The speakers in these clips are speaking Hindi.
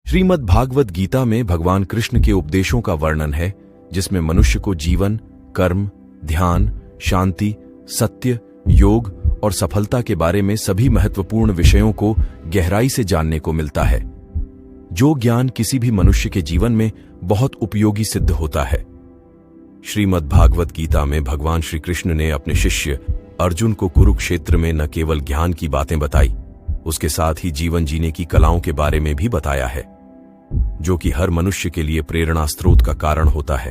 श्रीमद् भागवत गीता में भगवान कृष्ण के उपदेशों का वर्णन है, जिसमें मनुष्य को जीवन, कर्म, ध्यान, शांति, सत्य, योग और सफलता के बारे में सभी महत्वपूर्ण विषयों को गहराई से जानने को मिलता है, जो ज्ञान किसी भी मनुष्य के जीवन में बहुत उपयोगी सिद्ध होता है। श्रीमद् भागवत गीता में भगवान श्री कृष्ण ने अपने शिष्य अर्जुन को कुरुक्षेत्र में न केवल ज्ञान की बातें बताई, उसके साथ ही जीवन जीने की कलाओं के बारे में भी बताया है, जो कि हर मनुष्य के लिए प्रेरणा स्रोत का कारण होता है।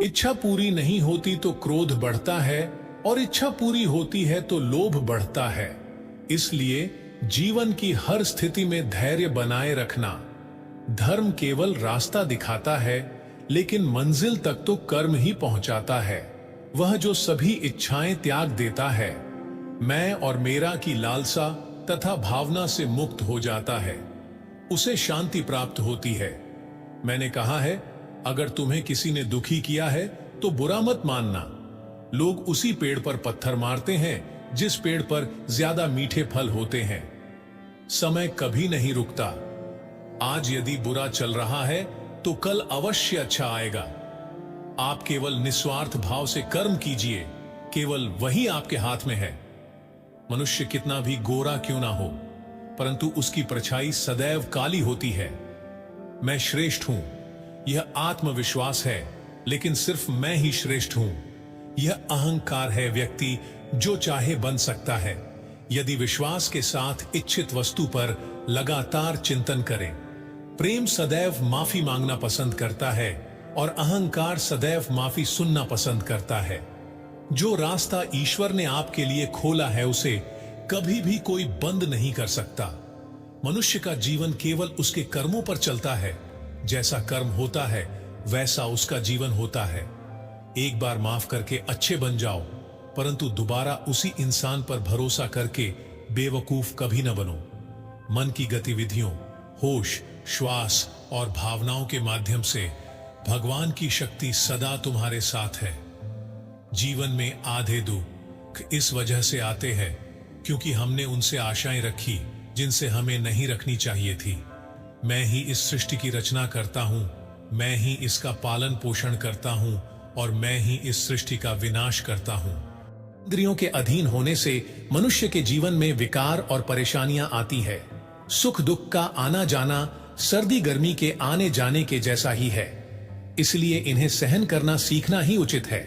इच्छा पूरी नहीं होती तो क्रोध बढ़ता है और इच्छा पूरी होती है तो लोभ बढ़ता है। इसलिए जीवन की हर स्थिति में धैर्य बनाए रखना। धर्म केवल रास्ता दिखाता है, लेकिन मंजिल तक तो कर्म ही पहुंचाता है। वह जो सभी इच्छाएं त्याग देता है, मैं और मेरा की लालसा तथा भावना से मुक्त हो जाता है, उसे शांति प्राप्त होती है। मैंने कहा है, अगर तुम्हें किसी ने दुखी किया है तो बुरा मत मानना। लोग उसी पेड़ पर पत्थर मारते हैं जिस पेड़ पर ज्यादा मीठे फल होते हैं। समय कभी नहीं रुकता। आज यदि बुरा चल रहा है तो कल अवश्य अच्छा आएगा। आप केवल निस्वार्थ भाव से कर्म कीजिए, केवल वही आपके हाथ में है। मनुष्य कितना भी गोरा क्यों ना हो, परंतु उसकी परछाई सदैव काली होती है। मैं श्रेष्ठ हूं, यह आत्मविश्वास है, लेकिन सिर्फ मैं ही श्रेष्ठ हूं। यह अहंकार है। व्यक्ति जो चाहे बन सकता है, यदि विश्वास के साथ इच्छित वस्तु पर लगातार चिंतन करें। प्रेम सदैव माफी मांगना पसंद करता है और अहंकार सदैव माफी सुनना पसंद करता है। जो रास्ता ईश्वर ने आपके लिए खोला है, उसे कभी भी कोई बंद नहीं कर सकता। मनुष्य का जीवन केवल उसके कर्मों पर चलता है। जैसा कर्म होता है वैसा उसका जीवन होता है। एक बार माफ करके अच्छे बन जाओ, परंतु दोबारा उसी इंसान पर भरोसा करके बेवकूफ कभी न बनो। मन की गतिविधियों, होश, श्वास और भावनाओं के माध्यम से भगवान की शक्ति सदा तुम्हारे साथ है। जीवन में आधे दुख इस वजह से आते हैं क्योंकि हमने उनसे आशाएं रखी जिनसे हमें नहीं रखनी चाहिए थी। मैं ही इस सृष्टि की रचना करता हूं, मैं ही इसका पालन पोषण करता हूं और मैं ही इस सृष्टि का विनाश करता हूं। इंद्रियों के अधीन होने से मनुष्य के जीवन में विकार और परेशानियां आती है। सुख दुख का आना जाना सर्दी गर्मी के आने जाने के जैसा ही है, इसलिए इन्हें सहन करना सीखना ही उचित है।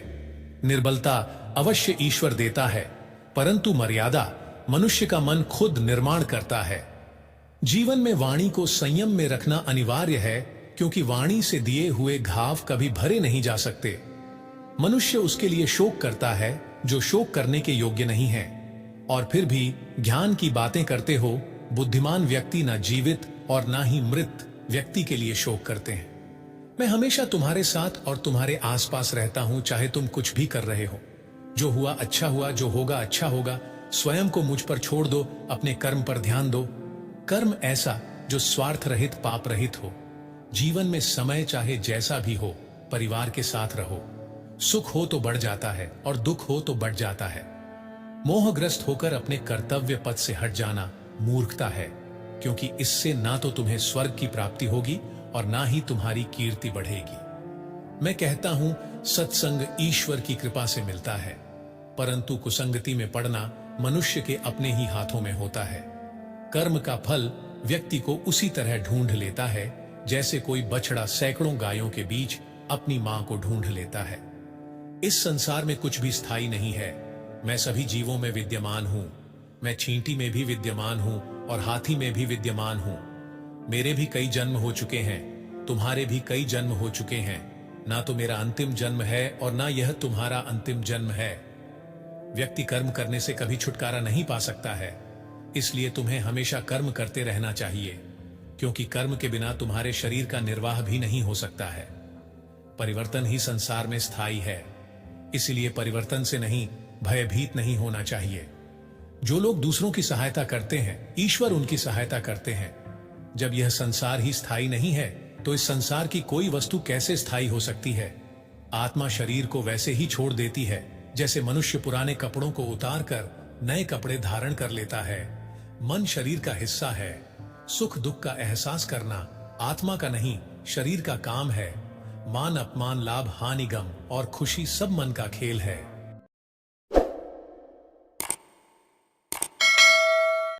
निर्बलता अवश्य ईश्वर देता है, परंतु मर्यादा मनुष्य का मन खुद निर्माण करता है। जीवन में वाणी को संयम में रखना अनिवार्य है, क्योंकि वाणी से दिए हुए घाव कभी भरे नहीं जा सकते। मनुष्य उसके लिए शोक करता है जो शोक करने के योग्य नहीं है, और फिर भी ज्ञान की बातें करते हो। बुद्धिमान व्यक्ति ना जीवित और ना ही मृत व्यक्ति के लिए शोक करते हैं। मैं हमेशा तुम्हारे साथ और तुम्हारे आसपास रहता हूं, चाहे तुम कुछ भी कर रहे हो। जो हुआ अच्छा हुआ, जो होगा अच्छा होगा। स्वयं को मुझ पर छोड़ दो, अपने कर्म पर ध्यान दो। कर्म ऐसा जो स्वार्थ रहित, पाप रहित हो। जीवन में समय चाहे जैसा भी हो, परिवार के साथ रहो। सुख हो तो बढ़ जाता है और दुख हो तो बढ़ जाता है। मोहग्रस्त होकर अपने कर्तव्य पथ से हट जाना मूर्खता है, क्योंकि इससे ना तो तुम्हें स्वर्ग की प्राप्ति होगी और ना ही तुम्हारी कीर्ति बढ़ेगी। मैं कहता हूं, सत्संग ईश्वर की कृपा से मिलता है, परंतु कुसंगति में पड़ना मनुष्य के अपने ही हाथों में होता है। कर्म का फल व्यक्ति को उसी तरह ढूंढ लेता है जैसे कोई बछड़ा सैकड़ों गायों के बीच अपनी मां को ढूंढ लेता है। इस संसार में कुछ भी स्थायी नहीं है। मैं सभी जीवों में विद्यमान हूं। मैं चींटी में भी विद्यमान हूं और हाथी में भी विद्यमान हूं। मेरे भी कई जन्म हो चुके हैं, तुम्हारे भी कई जन्म हो चुके हैं। ना तो मेरा अंतिम जन्म है और ना यह तुम्हारा अंतिम जन्म है। व्यक्ति कर्म करने से कभी छुटकारा नहीं पा सकता है, इसलिए तुम्हें हमेशा कर्म करते रहना चाहिए, क्योंकि कर्म के बिना तुम्हारे शरीर का निर्वाह भी नहीं हो सकता है। परिवर्तन ही संसार में स्थायी है, इसलिए परिवर्तन से नहीं, भयभीत नहीं होना चाहिए। जो लोग दूसरों की सहायता करते हैं, ईश्वर उनकी सहायता करते हैं। जब यह संसार ही स्थायी नहीं है, तो इस संसार की कोई वस्तु कैसे स्थायी हो सकती है। आत्मा शरीर को वैसे ही छोड़ देती है जैसे मनुष्य पुराने कपड़ों को उतार कर नए कपड़े धारण कर लेता है। मन शरीर का हिस्सा है। सुख दुख का एहसास करना आत्मा का नहीं, शरीर का काम है। मान अपमान, लाभ हानि, गम और खुशी सब मन का खेल है।